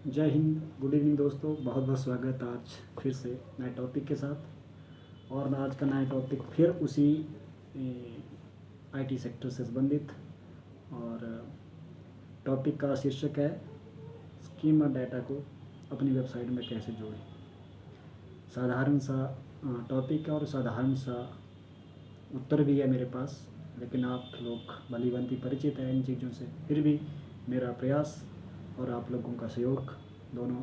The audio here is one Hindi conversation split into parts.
जय हिंद, गुड इवनिंग दोस्तों। बहुत बहुत स्वागत आज फिर से नए टॉपिक के साथ। और मैं आज का नया टॉपिक फिर उसी आईटी सेक्टर से संबंधित। और टॉपिक का शीर्षक है स्कीमा डाटा को अपनी वेबसाइट में कैसे जोड़ें। साधारण सा टॉपिक है और साधारण सा उत्तर भी है मेरे पास, लेकिन आप लोग भली भांति परिचित हैं इन चीज़ों से। फिर भी मेरा प्रयास और आप लोगों का सहयोग दोनों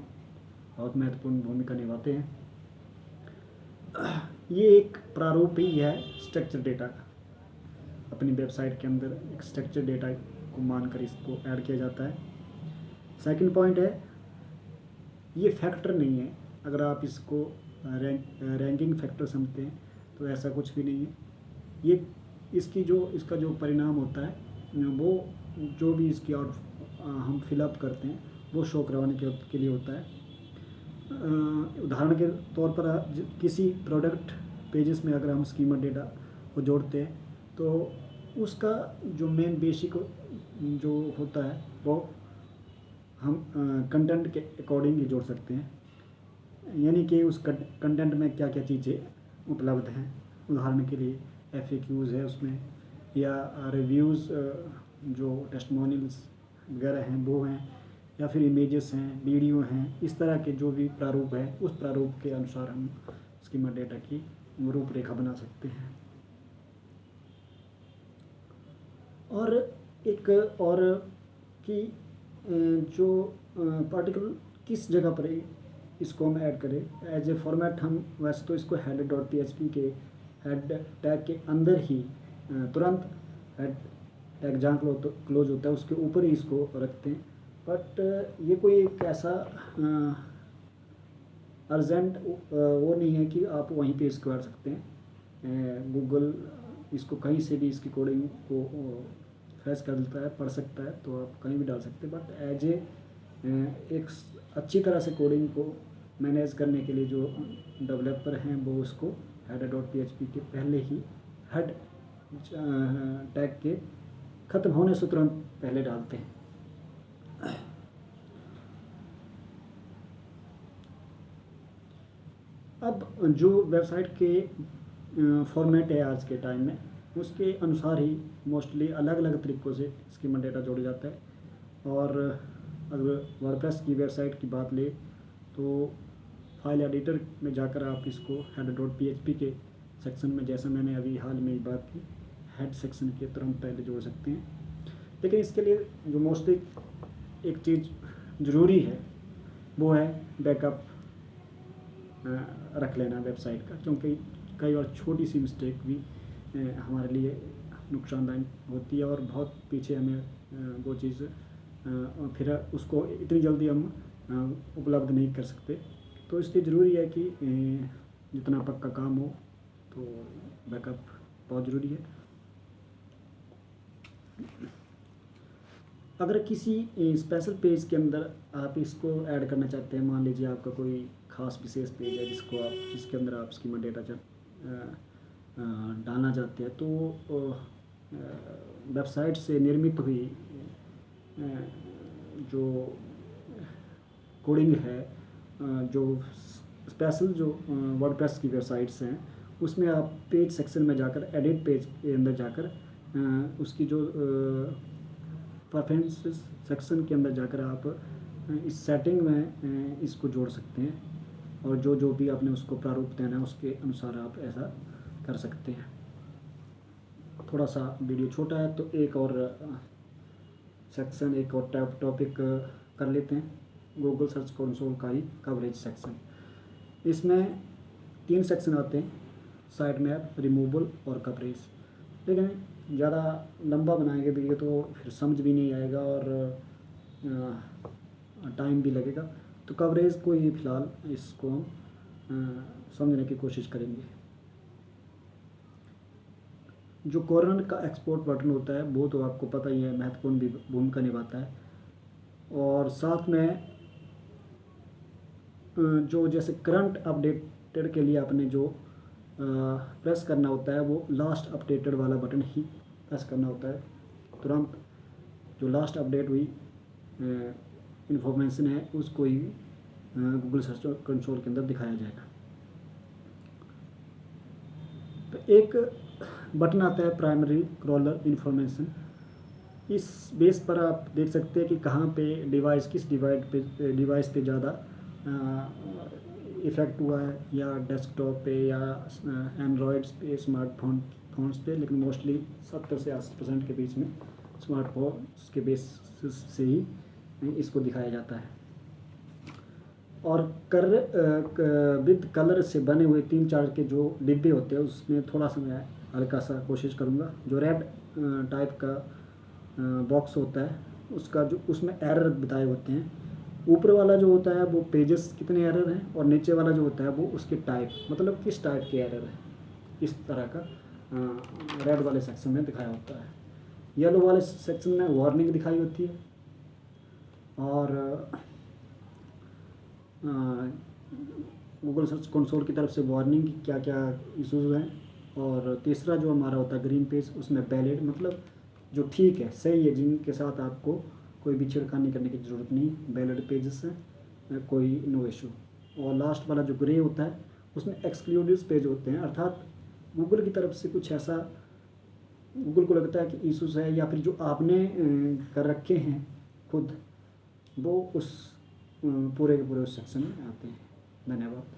बहुत महत्वपूर्ण भूमिका निभाते हैं। ये एक प्रारूप ही है स्ट्रक्चर डेटा का। अपनी वेबसाइट के अंदर एक स्ट्रक्चर डेटा को मानकर इसको ऐड किया जाता है। सेकंड पॉइंट है, ये फैक्टर नहीं है। अगर आप इसको रैंकिंग फैक्टर समझते हैं तो ऐसा कुछ भी नहीं है। ये इसका जो परिणाम होता है वो जो भी इसकी और हम फिलअप करते हैं वो शो करवाने के लिए होता है। उदाहरण के तौर पर किसी प्रोडक्ट पेजेस में अगर हम स्कीमा डेटा को जोड़ते हैं तो उसका जो मेन बेसिक जो होता है वो हम कंटेंट के अकॉर्डिंग ही जोड़ सकते हैं। यानी कि उस कंटेंट में क्या क्या चीज़ें उपलब्ध हैं। उदाहरण के लिए FAQs है उसमें, या रिव्यूज़ जो टेस्टिमोनियल्स वगैरह हैं वो हैं, या फिर इमेजेस हैं, वीडियो हैं। इस तरह के जो भी प्रारूप है उस प्रारूप के अनुसार हम स्कीमा डेटा की रूपरेखा बना सकते हैं। और एक और कि जो पार्टिकल किस जगह पर इसको हम ऐड करें एज ए फॉर्मेट। हम वैसे तो इसको header.php के हेड टैग के अंदर ही तुरंत हेड टैग जहाँ क्लोज होता है उसके ऊपर ही इसको रखते हैं। बट ये कोई एक ऐसा अर्जेंट वो नहीं है कि आप वहीं पे इसको कर सकते हैं। गूगल इसको कहीं से भी इसकी कोडिंग को फैच कर लेता है, पढ़ सकता है, तो आप कहीं भी डाल सकते हैं। बट एज ए एक अच्छी तरह से कोडिंग को मैनेज करने के लिए जो डेवलपर हैं वो उसको header.php के पहले ही हेड टैग के ख़त्म होने से तुरंत पहले डालते हैं। अब जो वेबसाइट के फॉर्मेट है आज के टाइम में उसके अनुसार ही मोस्टली अलग अलग तरीक़ों से स्कीमा डेटा जोड़ा जाता है। और अगर वर्डप्रेस की वेबसाइट की बात ले तो फाइल एडिटर में जाकर आप इसको header.php के सेक्शन में, जैसा मैंने अभी हाल में ही बात की, हेड सेक्शन के तुरंत पहले जोड़ सकते हैं। लेकिन इसके लिए जो मोस्टली एक चीज़ ज़रूरी है वो है बैकअप रख लेना वेबसाइट का, क्योंकि कई बार छोटी सी मिस्टेक भी हमारे लिए नुकसानदायक होती है और बहुत पीछे हमें वो चीज़ फिर उसको इतनी जल्दी हम उपलब्ध नहीं कर सकते। तो इसलिए ज़रूरी है कि जितना पक्का काम हो तो बैकअप बहुत ज़रूरी है। अगर किसी स्पेशल पेज के अंदर आप इसको ऐड करना चाहते हैं, मान लीजिए आपका कोई ख़ास विशेष पेज है जिसके अंदर आप स्कीमा डेटा डालना चाहते हैं, तो वेबसाइट से निर्मित हुई जो कोडिंग है, जो स्पेशल जो वर्डप्रेस की वेबसाइट्स हैं उसमें आप पेज सेक्शन में जाकर, एडिट पेज के अंदर जाकर उसकी जो प्रेफरेंसेस सेक्शन के अंदर जाकर आप इस सेटिंग में इसको जोड़ सकते हैं। और जो भी आपने उसको प्रारूप देना है उसके अनुसार आप ऐसा कर सकते हैं। थोड़ा सा वीडियो छोटा है तो एक और सेक्शन, एक और टॉपिक कर लेते हैं। गूगल सर्च कंसोल का ही कवरेज सेक्शन। इसमें 3 सेक्शन आते हैं, साइट मैप, रिमूवल और कवरेज। लेकिन ज़्यादा लंबा बनाएंगे वीडियो तो फिर समझ भी नहीं आएगा और टाइम भी लगेगा। तो कवरेज को ही फ़िलहाल इसको हम समझने की कोशिश करेंगे। जो कॉर्नर का एक्सपोर्ट बटन होता है वो तो आपको पता ही है, महत्वपूर्ण भूमिका निभाता है। और साथ में जो जैसे करंट अपडेटेड के लिए आपने जो प्रेस करना होता है वो लास्ट अपडेटेड वाला बटन ही प्रेस करना होता है। तुरंत जो लास्ट अपडेट हुई इन्फॉर्मेशन है उसको ही गूगल सर्च कंसोल के अंदर दिखाया जाएगा। तो एक बटन आता है प्राइमरी क्रॉलर इन्फॉर्मेशन। इस बेस पर आप देख सकते हैं कि कहाँ पे डिवाइस, किस डिवाइस पे ज़्यादा इफ़ेक्ट हुआ है, या डेस्कटॉप पे या एंड्रॉयड्स पे, फोन्स पे, लेकिन मोस्टली 70 से 80% के बीच में स्मार्टफोन्स के बेस से ही इसको दिखाया जाता है। और विद कलर से बने हुए 3-4 के जो डिब्बे होते हैं उसमें थोड़ा सा मैं हल्का सा कोशिश करूँगा। जो रेड टाइप का बॉक्स होता है उसका जो उसमें एरर बताए होते हैं। ऊपर वाला जो होता है वो पेजेस कितने एरर हैं, और नीचे वाला जो होता है वो उसके टाइप, मतलब किस टाइप के एरर है, इस तरह का रेड वाले सेक्शन में दिखाया होता है। येलो वाले सेक्शन में वार्निंग दिखाई होती है, और गूगल सर्च कंसोल की तरफ से वार्निंग की क्या क्या इश्यूज हैं। और तीसरा जो हमारा होता है ग्रीन पेज, उसमें वैलिड, मतलब जो ठीक है, सही है, जिनके साथ आपको कोई भी छेड़खानी करने की ज़रूरत नहीं, वैलिड पेजेस हैं, कोई नो इशू। और लास्ट वाला जो ग्रे होता है उसमें एक्सक्लूडिव पेज होते हैं, अर्थात गूगल की तरफ से कुछ ऐसा गूगल को लगता है कि इश्यूज है, या फिर जो आपने कर रखे हैं खुद, वो उस पूरे के पूरे उस सेक्शन में आते हैं। धन्यवाद।